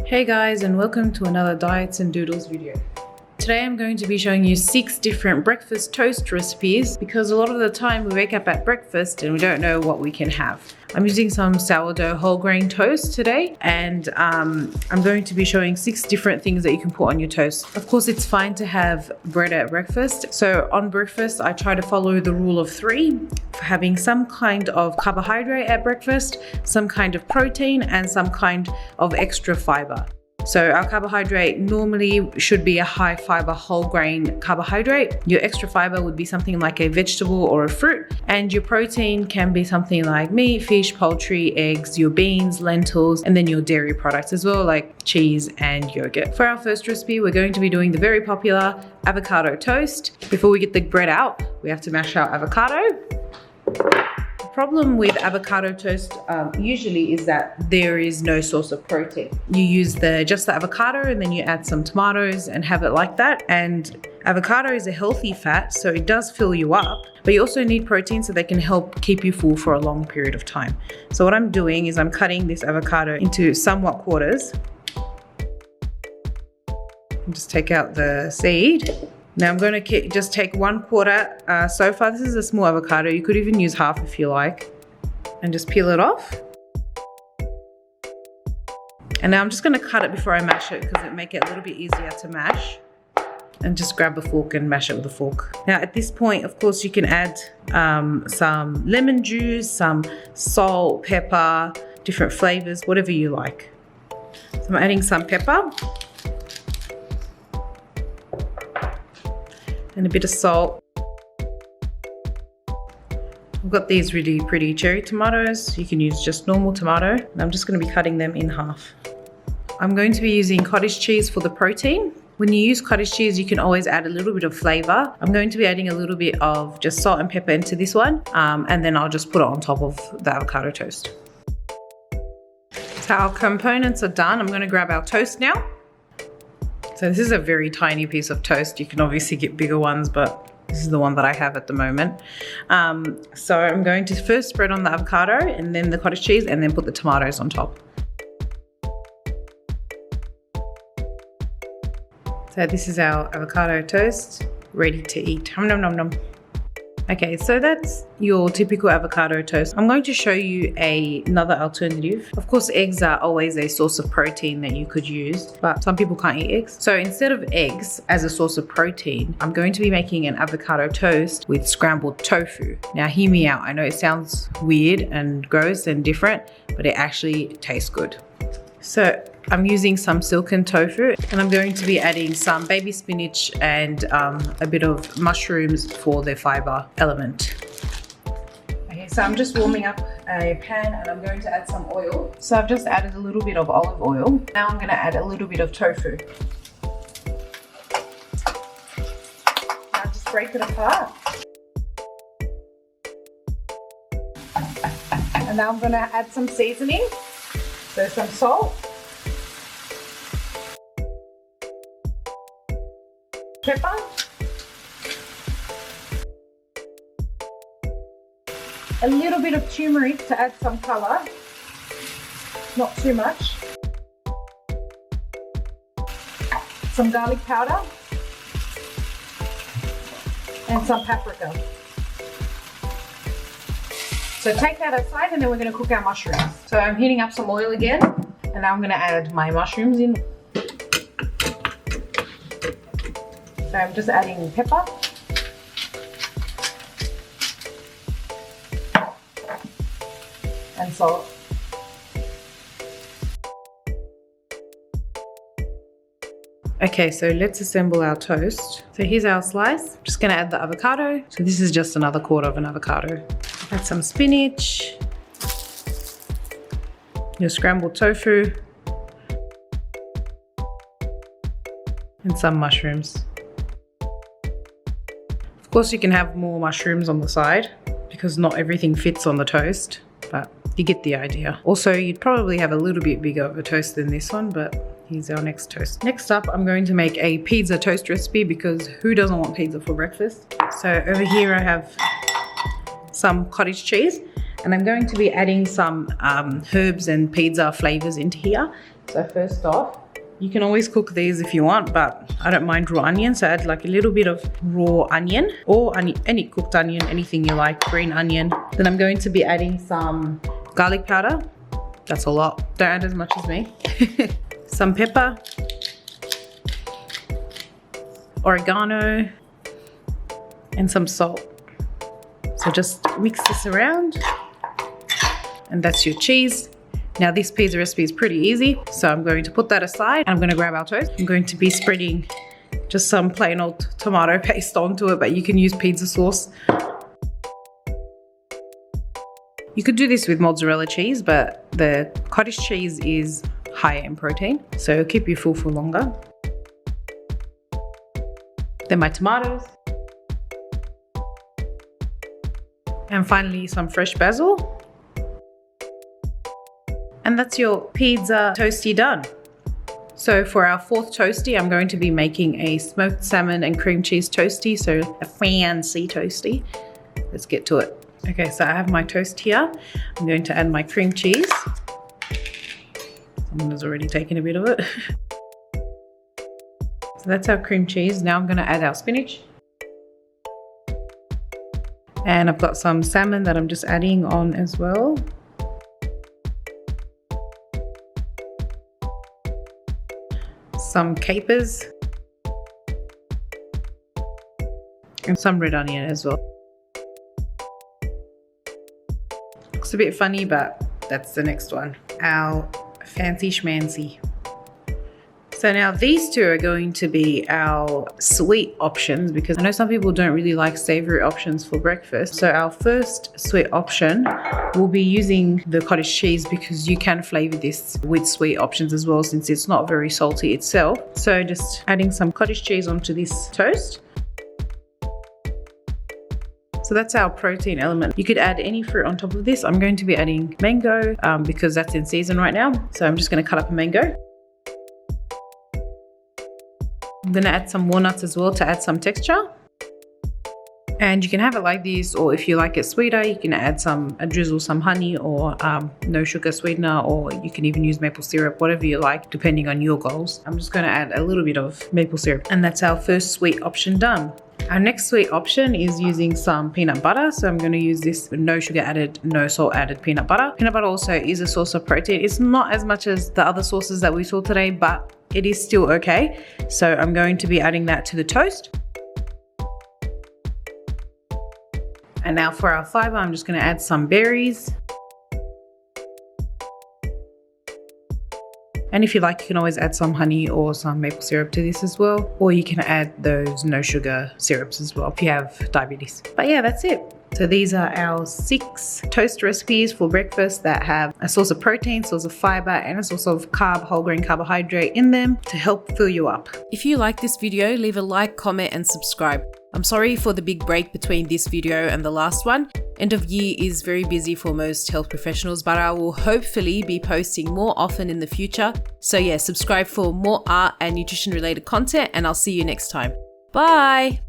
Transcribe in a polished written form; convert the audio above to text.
Hey guys, and welcome to another Diets and Doodles video. Today I'm going to be showing you 6 different breakfast toast recipes because a lot of the time we wake up at breakfast and we don't know what we can have. I'm using some sourdough whole grain toast today, and I'm going to be showing 6 different things that you can put on your toast. Of course, it's fine to have bread at breakfast. So on breakfast, I try to follow the rule of 3 for having some kind of carbohydrate at breakfast, some kind of protein, and some kind of extra fiber. So our carbohydrate normally should be a high fiber whole grain carbohydrate. Your extra fiber would be something like a vegetable or a fruit. And your protein can be something like meat, fish, poultry, eggs, your beans, lentils, and then your dairy products as well, like cheese and yogurt. For our first recipe, we're going to be doing the very popular avocado toast. Before we get the bread out, we have to mash our avocado. The problem with avocado toast usually is that there is no source of protein. You use just the avocado and then you add some tomatoes and have it like that. And avocado is a healthy fat, so it does fill you up, but you also need protein so they can help keep you full for a long period of time. So what I'm doing is I'm cutting this avocado into somewhat quarters. And just take out the seed. Now I'm going to just take 1/4. So far this is a small avocado. You could even use half if you like. And just peel it off. And now I'm just going to cut it before I mash it because it'll make it a little bit easier to mash. And just grab a fork and mash it with a fork. Now at this point, of course, you can add some lemon juice, some salt, pepper, different flavors, whatever you like. So I'm adding some pepper. And a bit of salt. I've got these really pretty cherry tomatoes. You can use just normal tomato. And I'm just going to be cutting them in half. I'm going to be using cottage cheese for the protein. When you use cottage cheese, you can always add a little bit of flavor. I'm going to be adding a little bit of just salt and pepper into this one. And then I'll just put it on top of the avocado toast. So our components are done. I'm going to grab our toast now. So this is a very tiny piece of toast. You can obviously get bigger ones, but this is the one that I have at the moment. So I'm going to first spread on the avocado and then the cottage cheese and then put the tomatoes on top. So this is our avocado toast, ready to eat. Nom nom nom nom. Okay, so that's your typical avocado toast. I'm going to show you another alternative. Of course, eggs are always a source of protein that you could use, but some people can't eat eggs. So instead of eggs as a source of protein, I'm going to be making an avocado toast with scrambled tofu. Now hear me out. I know it sounds weird and gross and different, but it actually tastes good. So I'm using some silken tofu and I'm going to be adding some baby spinach and a bit of mushrooms for the fiber element. Okay, so I'm just warming up a pan and I'm going to add some oil. So I've just added a little bit of olive oil. Now I'm going to add a little bit of tofu. Now just break it apart. And now I'm going to add some seasoning. So some salt. Pepper, a little bit of turmeric to add some color, not too much, some garlic powder, and some paprika. So take that aside and then we're going to cook our mushrooms. So I'm heating up some oil again and now I'm going to add my mushrooms in. So I'm just adding pepper. And salt. Okay, so let's assemble our toast. So here's our slice. I'm just gonna add the avocado. So this is just another 1/4 of an avocado. Add some spinach. Your scrambled tofu. And some mushrooms. Of course, you can have more mushrooms on the side because not everything fits on the toast, but you get the idea. Also, you'd probably have a little bit bigger of a toast than this one, but here's our next toast. Next up, I'm going to make a pizza toast recipe because who doesn't want pizza for breakfast? So over here I have some cottage cheese and I'm going to be adding some herbs and pizza flavors into here. So first off, you can always cook these if you want, but I don't mind raw onion. So add like a little bit of raw onion or any cooked onion, anything you like, green onion. Then I'm going to be adding some garlic powder. That's a lot. Don't add as much as me. Some pepper, oregano, and some salt. So just mix this around, and that's your cheese. Now this pizza recipe is pretty easy, so I'm going to put that aside. I'm going to grab our toast. I'm going to be spreading just some plain old tomato paste onto it, but you can use pizza sauce. You could do this with mozzarella cheese, but the cottage cheese is higher in protein, so it'll keep you full for longer. Then my tomatoes. And finally some fresh basil. And that's your pizza toastie done. So for our fourth toastie, I'm going to be making a smoked salmon and cream cheese toastie, so a fancy toastie. Let's get to it. Okay, so I have my toast here. I'm going to add my cream cheese. Someone has already taken a bit of it. So that's our cream cheese. Now I'm going to add our spinach. And I've got some salmon that I'm just adding on as well. Some capers. And some red onion as well. Looks a bit funny, but that's the next one. Our fancy schmancy. So now these two are going to be our sweet options, because I know some people don't really like savory options for breakfast. So our first sweet option will be using the cottage cheese, because you can flavor this with sweet options as well, since it's not very salty itself. So just adding some cottage cheese onto this toast. So that's our protein element. You could add any fruit on top of this. I'm going to be adding mango because that's in season right now. So I'm just going to cut up a mango. I'm going to add some walnuts as well to add some texture. And you can have it like this, or if you like it sweeter, you can add drizzle some honey or no sugar sweetener, or you can even use maple syrup, whatever you like, depending on your goals. I'm just going to add a little bit of maple syrup, and that's our first sweet option done. Our next sweet option is using some peanut butter. So I'm going to use this no sugar added, no salt added peanut butter. Peanut butter also is a source of protein. It's not as much as the other sauces that we saw today, but it is still okay. So I'm going to be adding that to the toast. And now for our fiber, I'm just going to add some berries. And if you like, you can always add some honey or some maple syrup to this as well. Or you can add those no sugar syrups as well if you have diabetes. But yeah, that's it. So these are our 6 toast recipes for breakfast that have a source of protein, source of fiber, and a source of whole grain carbohydrate in them to help fill you up. If you like this video, leave a like, comment, and subscribe. I'm sorry for the big break between this video and the last one. End of year is very busy for most health professionals, but I will hopefully be posting more often in the future. So yeah, subscribe for more art and nutrition related content, and I'll see you next time. Bye!